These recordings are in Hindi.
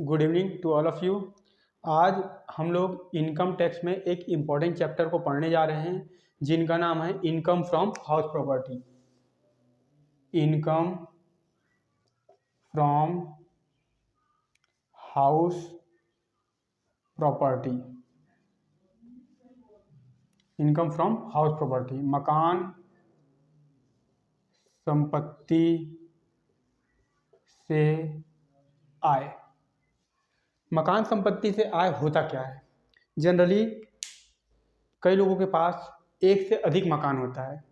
Good evening to all of you. आज हम लोग इनकम टैक्स में एक इम्पॉर्टेंट चैप्टर को पढ़ने जा रहे हैं जिनका नाम है income from house property. Income from house property. Income from house property, मकान संपत्ति से आय। मकान संपत्ति से आय होता क्या है? जनरली कई लोगों के पास एक से अधिक मकान होता है,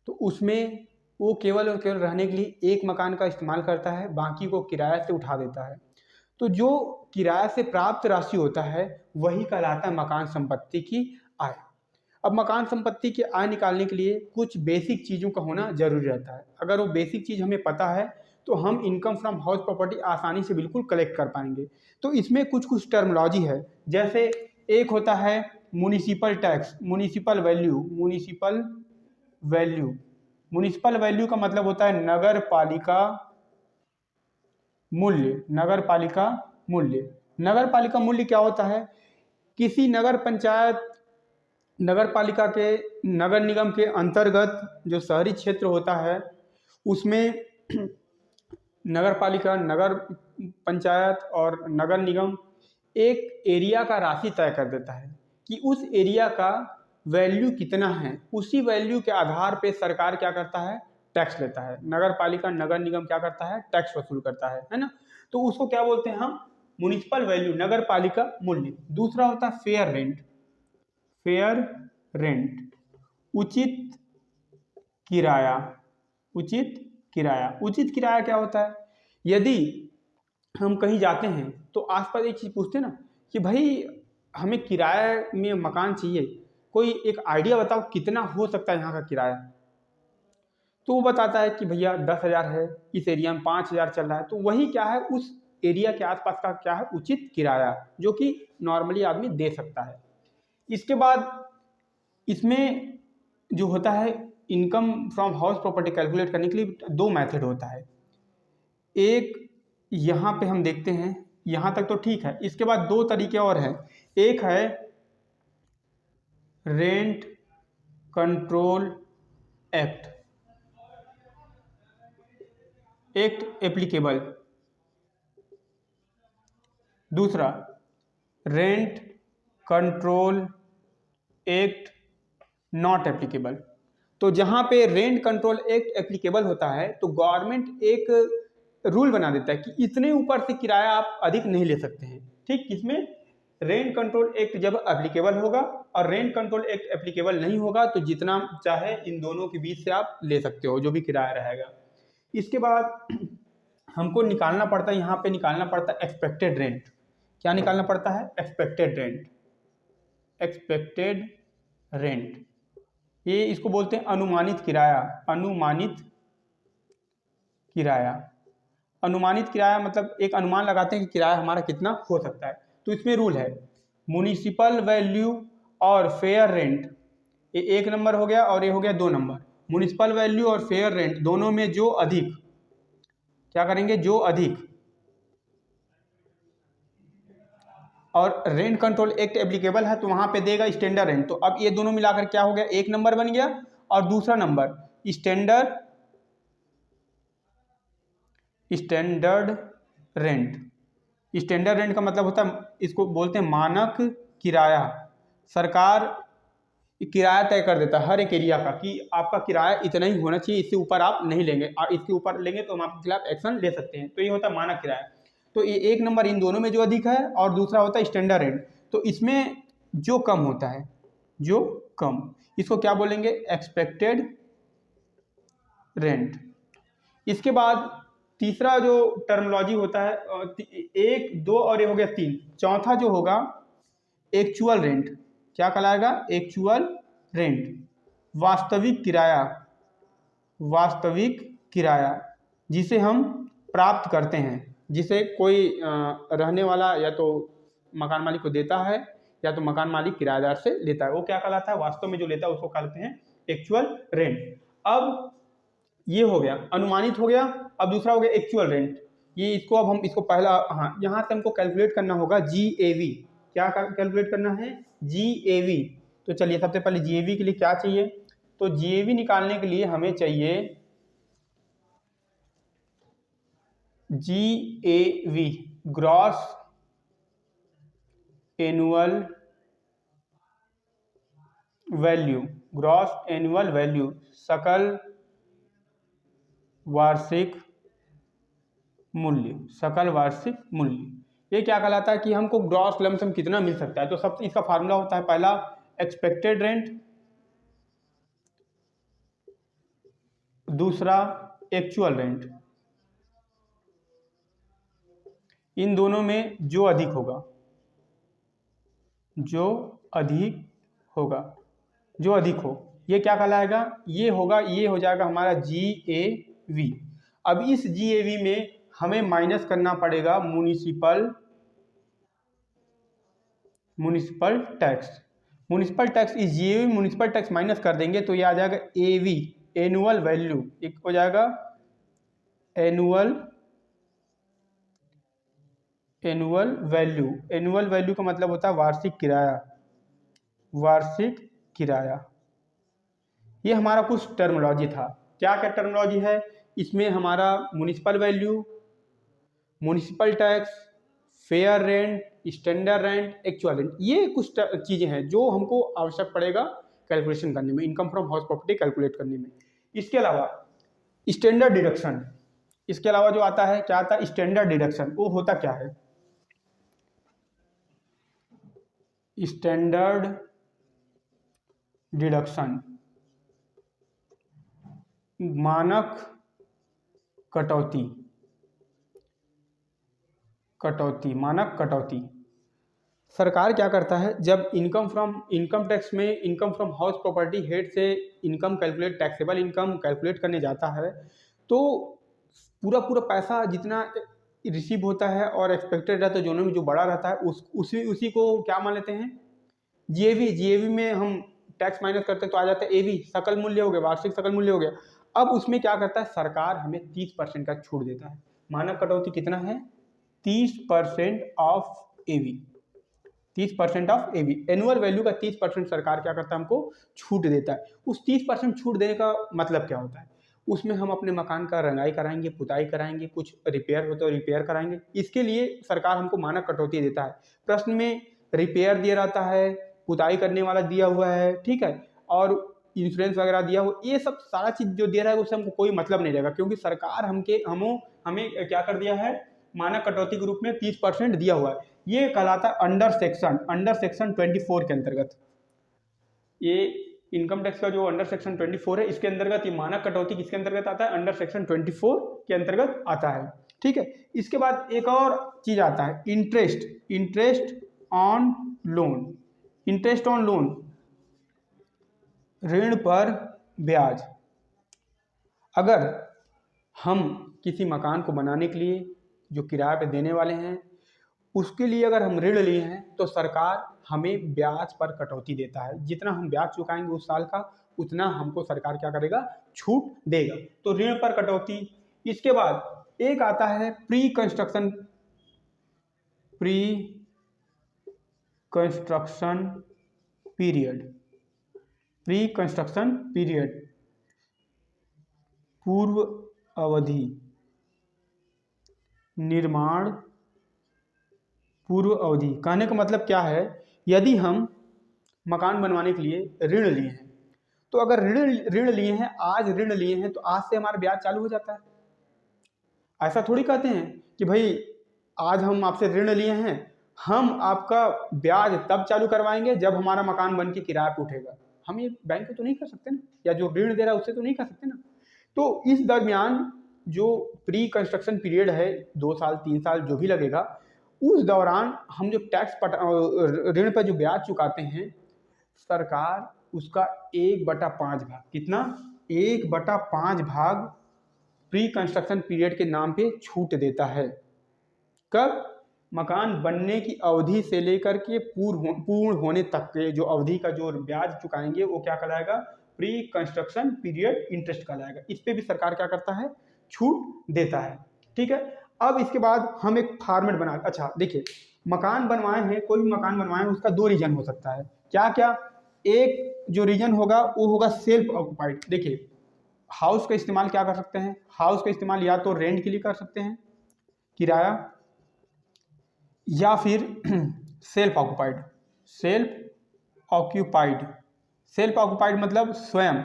तो उसमें वो केवल और केवल रहने के लिए एक मकान का इस्तेमाल करता है, बाकी को किराए से उठा देता है। तो जो किराए से प्राप्त राशि होता है वही कहलाता है मकान संपत्ति की आय। अब मकान संपत्ति की आय निकालने के लिए कुछ बेसिक चीज़ों का होना जरूरी रहता है। अगर वो बेसिक चीज़ हमें पता है तो हम इनकम फ्रॉम हाउस प्रॉपर्टी आसानी से बिल्कुल कलेक्ट कर पाएंगे। तो इसमें कुछ कुछ टर्मिनोलॉजी है, जैसे एक होता है municipal tax, municipal value. Municipal value का मतलब होता है नगर पालिका मूल्य। नगर पालिका मूल्य, नगर पालिका मूल्य क्या होता है? किसी नगर पंचायत, नगर पालिका के, नगर निगम के अंतर्गत जो शहरी क्षेत्र होता है उसमें नगर पालिका, नगर पंचायत और नगर निगम एक एरिया का राशि तय कर देता है कि उस एरिया का वैल्यू कितना है। उसी वैल्यू के आधार पे सरकार क्या करता है? टैक्स लेता है। नगर पालिका, नगर निगम क्या करता है? टैक्स वसूल करता है ना। तो उसको क्या बोलते हैं हम? म्युनिसिपल वैल्यू, नगर पालिका मूल्य। दूसरा होता है फेयर रेंट। फेयर रेंट, उचित किराया। उचित किराया, उचित किराया क्या होता है? यदि हम कहीं जाते हैं तो आसपास एक चीज़ पूछते हैं ना कि भाई हमें किराए में मकान चाहिए, कोई एक आइडिया बताओ कितना हो सकता है यहाँ का किराया। तो वो बताता है कि भैया 10,000 है, इस एरिया में 5,000 चल रहा है। तो वही क्या है, उस एरिया के आसपास का क्या है? उचित किराया, जो कि नॉर्मली आदमी दे सकता है। इसके बाद इसमें जो होता है income from house property calculate करने के लिए दो मेथड होता है। एक यहाँ पे हम देखते हैं, यहाँ तक तो ठीक है। इसके बाद दो तरीके और हैं। एक है रेंट कंट्रोल एक्ट एप्लीकेबल। दूसरा rent control act not applicable. तो जहाँ पे रेंट कंट्रोल एक्ट एप्लीकेबल होता है तो गवर्नमेंट एक रूल बना देता है कि इतने ऊपर से किराया आप अधिक नहीं ले सकते हैं। ठीक, किसमें? रेंट कंट्रोल एक्ट जब एप्लीकेबल होगा, और रेंट कंट्रोल एक्ट एप्लीकेबल नहीं होगा तो जितना चाहे इन दोनों के बीच से आप ले सकते हो, जो भी किराया रहेगा। इसके बाद हमको निकालना पड़ता है, यहाँ पे निकालना पड़ता है एक्सपेक्टेड रेंट। क्या निकालना पड़ता है? Expected rent. एक्सपेक्टेड रेंट, ये इसको बोलते हैं अनुमानित किराया। अनुमानित किराया, अनुमानित किराया मतलब एक अनुमान लगाते हैं कि किराया हमारा कितना हो सकता है। तो इसमें रूल है म्युनिसिपल वैल्यू और फेयर रेंट, ये 1 नंबर हो गया और ये हो गया 2 नंबर। म्युनिसिपल वैल्यू और फेयर रेंट दोनों में जो अधिक, क्या करेंगे? जो अधिक, और रेंट कंट्रोल एक्ट एप्लीकेबल है तो वहां पे देगा स्टैंडर्ड रेंट। तो अब ये दोनों मिलाकर क्या हो गया? 1 नंबर बन गया, और दूसरा number standard rent. Standard rent का मतलब होता है, इसको बोलते हैं मानक किराया। सरकार किराया तय कर देता है हर एक एरिया का कि आपका किराया इतना ही होना चाहिए, इससे ऊपर आप नहीं लेंगे, और इसके ऊपर लेंगे तो हम आपके खिलाफ एक्शन ले सकते हैं। तो ये होता है मानक किराया। तो ये 1 नंबर इन दोनों में जो अधिक है, और दूसरा होता है स्टैंडर्ड रेंट। तो इसमें जो कम होता है, जो कम, इसको क्या बोलेंगे? Expected rent. इसके बाद तीसरा जो टर्मिनोलॉजी होता है, 1, 2 और ये हो गया 3। चौथा जो होगा एक्चुअल रेंट। क्या कहलाएगा? एक्चुअल रेंट, वास्तविक किराया। वास्तविक किराया जिसे हम प्राप्त करते हैं, जिसे कोई रहने वाला या तो मकान मालिक को देता है या तो मकान मालिक किराएदार से लेता है, वो क्या कहलाता है? वास्तव में जो लेता है उसको कहते हैं एक्चुअल रेंट। अब ये हो गया अनुमानित हो गया, अब दूसरा हो गया एक्चुअल रेंट। ये इसको अब हम इसको पहला, हाँ यहाँ से हमको कैलकुलेट करना होगा GAV। क्या कैलकुलेट करना है? GAV। तो चलिए सबसे पहले GAV के लिए क्या चाहिए? तो GAV निकालने के लिए हमें चाहिए GAV, gross annual value, gross annual value, सकल वार्षिक मूल्य, सकल वार्षिक मूल्य। ये क्या कहलाता है कि हमको ग्रॉस लमसम कितना मिल सकता है। तो सब इसका फार्मूला होता है, पहला एक्सपेक्टेड रेंट, दूसरा एक्चुअल रेंट। इन दोनों में जो अधिक होगा, जो अधिक होगा, जो अधिक हो, ये क्या कहलाएगा? ये होगा, ये हो जाएगा हमारा GAV। अब इस GAV में हमें माइनस करना पड़ेगा म्युनिसिपल टैक्स। म्युनिसिपल टैक्स, इस GAV म्युनिसिपल टैक्स माइनस कर देंगे तो ये आ जाएगा AV, एनुअल वैल्यू। एक हो जाएगा एनुअल वैल्यू। एनुअल वैल्यू का मतलब होता है वार्षिक किराया, वार्षिक किराया। ये हमारा कुछ टर्मिनोलॉजी था। क्या क्या टर्मिनोलॉजी है इसमें? हमारा municipal value, municipal tax, fair rent, standard rent, actual rent, ये कुछ चीज़ें हैं जो हमको आवश्यक पड़ेगा कैलकुलेशन करने में, income from house property calculate करने में। इसके अलावा स्टैंडर्ड डिडक्शन, इसके अलावा जो आता है, क्या आता है? Standard deduction. वो होता क्या है? स्टैंडर्ड डिडक्शन, मानक कटौती, मानक कटौती। सरकार क्या करता है, जब इनकम टैक्स में income from house property head से income calculate, taxable income calculate करने जाता है, तो पूरा पैसा जितना रिसीव होता है और एक्सपेक्टेड रहता है, दोनों में जो बड़ा रहता है उसी को क्या मान लेते हैं? GAV में हम टैक्स माइनस करते हैं तो आ जाता है AV, सकल मूल्य हो गया, वार्षिक सकल मूल्य हो गया। अब उसमें क्या करता है सरकार? हमें 30% का छूट देता है। मानक कटौती कितना है? 30% of AV, 30% of AV, annual value का 30% सरकार क्या करता है? हमको छूट देता है। उस 30% छूट देने का मतलब क्या होता है? उसमें हम अपने मकान का रंगाई कराएंगे, पुताई कराएंगे, कुछ रिपेयर हो तो रिपेयर कराएंगे। इसके लिए सरकार हमको मानक कटौती देता है। प्रश्न में रिपेयर दिया रहता है, पुताई करने वाला दिया हुआ है, ठीक है, और इंश्योरेंस वगैरह दिया हुआ, ये सब सारा चीज़ जो दे रहा है उससे हमको कोई मतलब नहीं रहेगा, क्योंकि सरकार हमें क्या कर दिया है? मानक कटौती के रूप में 30% दिया हुआ है। ये कहलाता है अंडर सेक्शन 24 के अंतर्गत। ये इनकम टैक्स का जो अंडर सेक्शन 24 है, इसके अंतर्गत ये मानक कटौती किसके अंतर्गत आता है? अंडर सेक्शन 24 के अंतर्गत आता है, ठीक है। इसके बाद एक और चीज आता है interest on loan. Interest on loan, ऋण पर ब्याज। अगर हम किसी मकान को बनाने के लिए जो किराए पे देने वाले हैं, उसके लिए अगर हम ऋण लिए हैं तो सरकार हमें ब्याज पर कटौती देता है। जितना हम ब्याज चुकाएंगे उस साल का, उतना हमको सरकार क्या करेगा? छूट देगा। तो ऋण पर कटौती। इसके बाद एक आता है pre construction period. Pre construction period, पूर्व अवधि निर्माण पूर्व अवधि। कहने का मतलब क्या है? यदि हम मकान बनवाने के लिए ऋण लिए हैं, तो अगर ऋण लिए हैं, आज ऋण लिए हैं, तो आज से हमारा ब्याज चालू हो जाता है। ऐसा थोड़ी कहते हैं कि भाई आज हम आपसे ऋण लिए हैं, हम आपका ब्याज तब चालू करवाएंगे जब हमारा मकान बन के किराए पे उठेगा। हम ये बैंक को तो नहीं कर सकते ना, या जो ऋण दे रहा है उससे तो नहीं कर सकते ना। तो इस दरमियान जो प्री कंस्ट्रक्शन पीरियड है, 2 साल 3 साल जो भी लगेगा, उस दौरान हम जो टैक्स ऋण पर जो ब्याज चुकाते हैं, सरकार उसका 1/5 भाग, कितना? 1/5 भाग प्री कंस्ट्रक्शन पीरियड के नाम पे छूट देता है। कब? मकान बनने की अवधि से लेकर के पूर्ण होने तक के जो अवधि का जो ब्याज चुकाएंगे वो क्या कहलाएगा? प्री कंस्ट्रक्शन पीरियड इंटरेस्ट कहलाएगा। इस पे भी सरकार क्या करता है? छूट देता है, ठीक है। अब इसके बाद हम एक फॉर्मेट बना, अच्छा देखिए मकान बनवाए हैं, कोई भी मकान बनवाए हैं उसका दो रीजन हो सकता है। क्या क्या? एक जो रीजन होगा वो होगा सेल्फ ऑक्युपाइड। देखिए हाउस का इस्तेमाल क्या कर सकते हैं, हाउस का इस्तेमाल या तो रेंट के लिए कर सकते हैं, किराया, या फिर self occupied. Self occupied, self occupied मतलब स्वयं,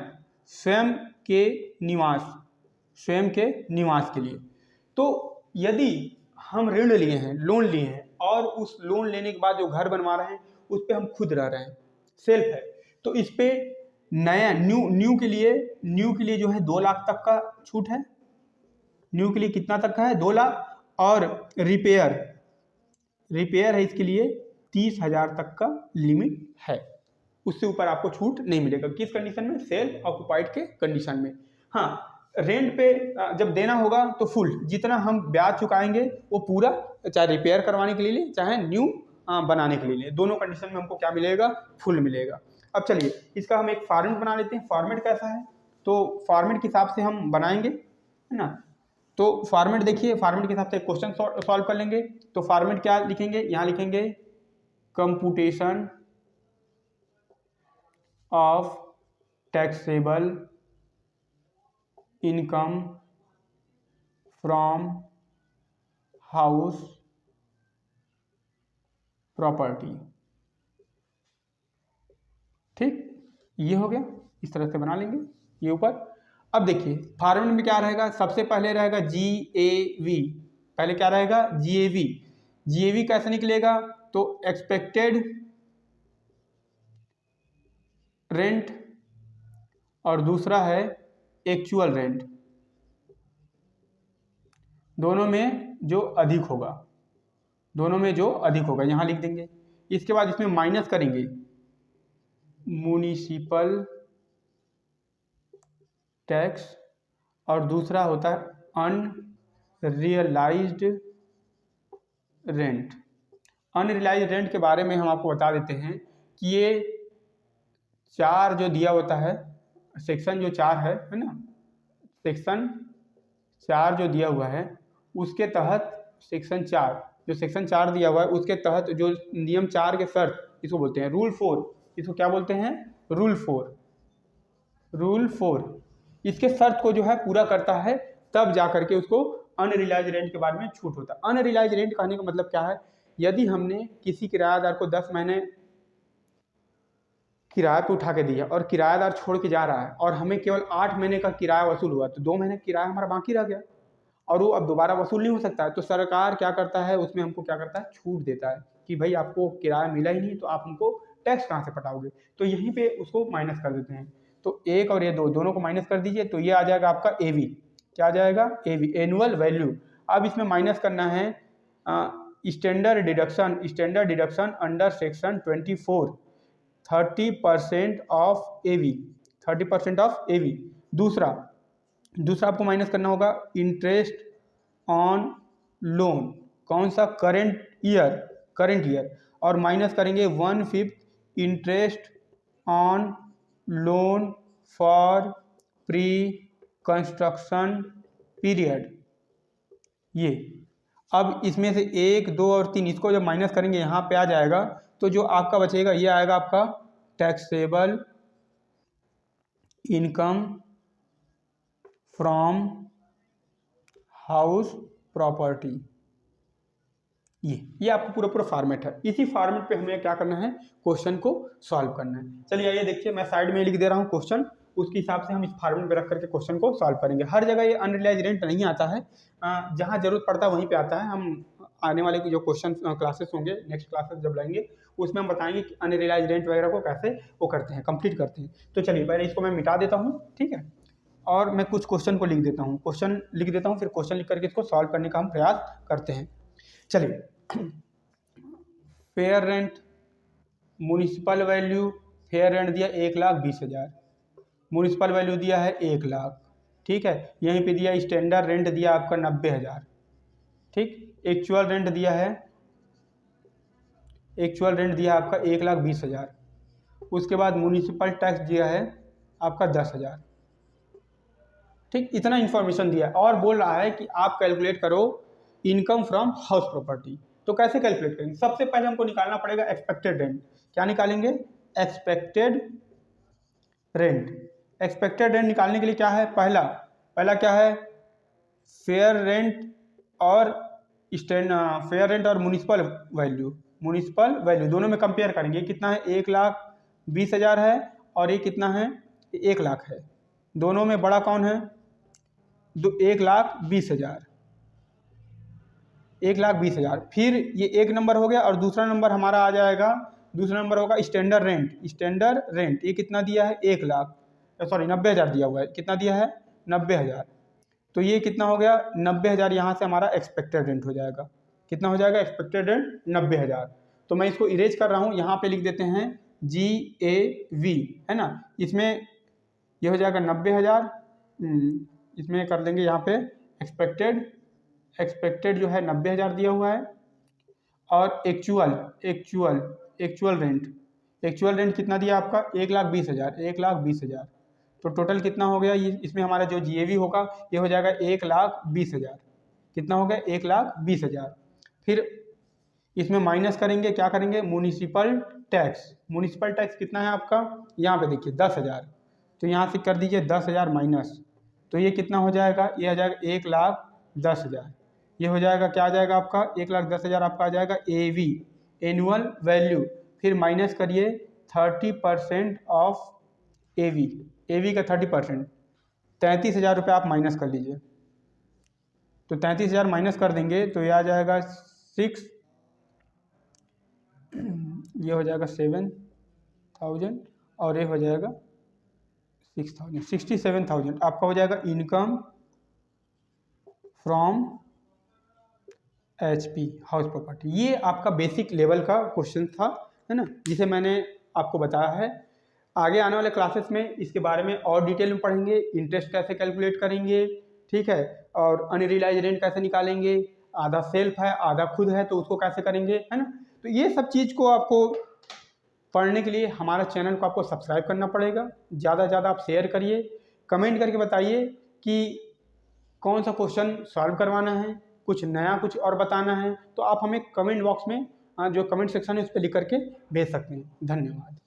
स्वयं के निवास, स्वयं के निवास के लिए। तो यदि हम ऋण लिए हैं, लोन लिए हैं, और उस लोन लेने के बाद जो घर बनवा रहे हैं उस पर हम खुद रह रहे हैं, सेल्फ है, तो इस पे नया न्यू के लिए जो है 2 लाख तक का छूट है। न्यू के लिए कितना तक का है? 2 लाख। और रिपेयर है इसके लिए 30,000 तक का लिमिट है, उससे ऊपर आपको छूट नहीं मिलेगा। किस कंडीशन में? सेल्फ ऑक्युपाइड के कंडीशन में। हाँ, रेंट पे जब देना होगा तो फुल, जितना हम ब्याज चुकाएंगे वो पूरा, चाहे रिपेयर करवाने के लिए चाहे न्यू बनाने के लिए, दोनों कंडीशन में हमको क्या मिलेगा? फुल मिलेगा। अब चलिए इसका हम एक फॉर्मेट बना लेते हैं। फॉर्मेट कैसा है? तो फॉर्मेट के हिसाब से हम बनाएंगे, है ना। तो फॉर्मेट देखिए, फॉर्मेट के हिसाब से क्वेश्चन सॉल्व कर लेंगे। तो फॉर्मेट क्या लिखेंगे? यहाँ लिखेंगे computation of taxable income from house property. ठीक, ये हो गया, इस तरह से बना लेंगे ये ऊपर। अब देखिए फॉर्मेट में क्या रहेगा? सबसे पहले रहेगा GAV। पहले क्या रहेगा? GAV। GAV कैसे निकलेगा? तो एक्सपेक्टेड रेंट और दूसरा है एक्चुअल रेंट, दोनों में जो अधिक होगा, दोनों में जो अधिक होगा यहाँ लिख देंगे। इसके बाद इसमें माइनस करेंगे म्युनिसिपल टैक्स, और दूसरा होता है अनरियलाइज्ड रेंट। अनरियलाइज्ड रेंट के बारे में हम आपको बता देते हैं कि ये 4 जो दिया होता है, सेक्शन जो 4 है ना, सेक्शन 4 जो दिया हुआ है उसके तहत, सेक्शन 4 जो सेक्शन 4 दिया हुआ है उसके तहत जो नियम 4 के शर्त, इसको बोलते हैं रूल 4। इसको क्या बोलते हैं? रूल 4। रूल 4 इसके शर्त को जो है पूरा करता है, तब जा करके उसको अनरियलाइज रेंट के बारे में छूट होता है। अनरियलाइज रेंट कहने का मतलब क्या है? यदि हमने किसी किराएदार को 10 महीने किराए पे उठा के दिया और किराएदार छोड़ के जा रहा है और हमें केवल 8 महीने का किराया वसूल हुआ, तो 2 महीने किराया हमारा बाकी रह गया और वो अब दोबारा वसूल नहीं हो सकता है। तो सरकार क्या करता है, उसमें हमको क्या करता है? छूट देता है कि भाई आपको किराया मिला ही नहीं तो आप हमको टैक्स कहाँ से पटाओगे, तो यहीं पे उसको माइनस कर देते हैं। तो एक और ये दो, दोनों को माइनस कर दीजिए, तो ये आ जाएगा आपका AV। क्या आ जाएगा? AV, annual value. अब इसमें माइनस करना है standard deduction under section 24, 30% of AV, 30% of AV। दूसरा आपको माइनस करना होगा इंटरेस्ट ऑन लोन, कौन सा? करंट ईयर, और माइनस करेंगे 1/5 interest on loan for pre construction period. ये अब इसमें से 1, 2 और 3 इसको जब माइनस करेंगे यहाँ पे आ जाएगा, तो जो आपका बचेगा ये आएगा आपका taxable income from house property. ये आपको पूरा फॉर्मेट है। इसी फॉर्मेट पे हमें क्या करना है? क्वेश्चन को सॉल्व करना है। चलिए आइए देखिए, मैं साइड में लिख दे रहा हूँ क्वेश्चन, उसके हिसाब से हम इस फॉर्मेट में रख करके क्वेश्चन को सॉल्व करेंगे। हर जगह ये अनरियलाइज रेंट नहीं आता है, जहाँ जरूरत पड़ता है वहीं पे आता है। हम आने वाले जो क्वेश्चन क्लासेस होंगे, नेक्स्ट क्लासेस जब लाएंगे उसमें हम बताएंगे कि अनरियलाइज रेंट वगैरह को कैसे वो करते हैं, कंप्लीट करते हैं। तो चलिए पहले इसको मैं मिटा देता हूँ, ठीक है, और मैं कुछ क्वेश्चन को लिख देता हूँ, फिर क्वेश्चन लिख करके इसको सॉल्व करने का हम प्रयास करते हैं। चलिए, fair rent, municipal value, fair rent दिया 1,20,000, म्युनिसिपल वैल्यू दिया है 1 लाख, ठीक है। यहीं पे दिया स्टैंडर्ड रेंट दिया आपका 90,000, ठीक। एक्चुअल रेंट दिया आपका 1,20,000। उसके बाद म्युनिसिपल टैक्स दिया है आपका 10,000, ठीक। इतना इन्फॉर्मेशन दिया है और बोल रहा है कि आप कैलकुलेट करो इनकम फ्रॉम हाउस प्रॉपर्टी। तो कैसे कैलकुलेट करेंगे? सबसे पहले हमको निकालना पड़ेगा एक्सपेक्टेड रेंट। क्या निकालेंगे? Expected rent. एक्सपेक्टेड रेंट निकालने के लिए क्या है? पहला क्या है? फेयर रेंट और फेयर रेंट और म्यूनिसिपल वैल्यू दोनों में कंपेयर करेंगे। कितना है? 1,20,000 है और ये कितना है? 1 लाख है। दोनों में बड़ा कौन है? 1,20,000। 1,20,000। फिर ये एक नंबर हो गया और दूसरा नंबर हमारा आ जाएगा, दूसरा नंबर होगा स्टैंडर्ड रेंट। ये कितना दिया है? 90,000 दिया हुआ है। कितना दिया है? 90,000। तो ये कितना हो गया? 90,000 यहाँ से हमारा एक्सपेक्टेड रेंट हो जाएगा। कितना हो जाएगा? Expected rent 90,000। तो मैं इसको इरेज कर रहा हूँ, यहाँ पे लिख देते हैं GAV, है ना। इसमें ये हो जाएगा 90,000। इसमें कर देंगे यहाँ पे एक्सपेक्टेड जो है 90,000 दिया हुआ है और एक्चुअल रेंट कितना दिया आपका? 1,20,000। तो टोटल कितना हो गया? ये इसमें हमारा जो GAV होगा ये हो जाएगा 1,20,000। कितना हो गया? 1,20,000। फिर इसमें माइनस करेंगे, क्या करेंगे? म्यूनिसिपल टैक्स कितना है आपका? यहाँ पे देखिए 10,000। तो यहाँ से कर दीजिए 10,000 माइनस। तो ये कितना हो जाएगा? ये आ जाएगा 1,10,000। ये हो जाएगा, क्या आ जाएगा आपका? 1,10,000 आपका आ जाएगा AV, एनुअल वैल्यू। फिर माइनस करिए 30% ऑफ AV का 30%, 33,000 रुपये आप माइनस कर लीजिए। तो 33,000 माइनस कर देंगे तो ये आ जाएगा 7,000 और ये हो जाएगा 67,000 आपका हो जाएगा income from HP house property. ये आपका बेसिक लेवल का क्वेश्चन था, है ना, जिसे मैंने आपको बताया है। आगे आने वाले क्लासेस में इसके बारे में और डिटेल में पढ़ेंगे। इंटरेस्ट कैसे कैलकुलेट करेंगे, ठीक है, और अनरियलाइज रेंट कैसे निकालेंगे, आधा सेल्फ है आधा खुद है तो उसको कैसे करेंगे, है ना। तो ये सब चीज़ को आपको पढ़ने के लिए हमारा चैनल को आपको सब्सक्राइब करना पड़ेगा। ज़्यादा से ज़्यादा आप शेयर करिए, कमेंट करके बताइए कि कौन सा क्वेश्चन सॉल्व करवाना है, कुछ नया कुछ और बताना है तो आप हमें कमेंट बॉक्स में जो कमेंट सेक्शन है उस पर लिख करके भेज सकते हैं। धन्यवाद।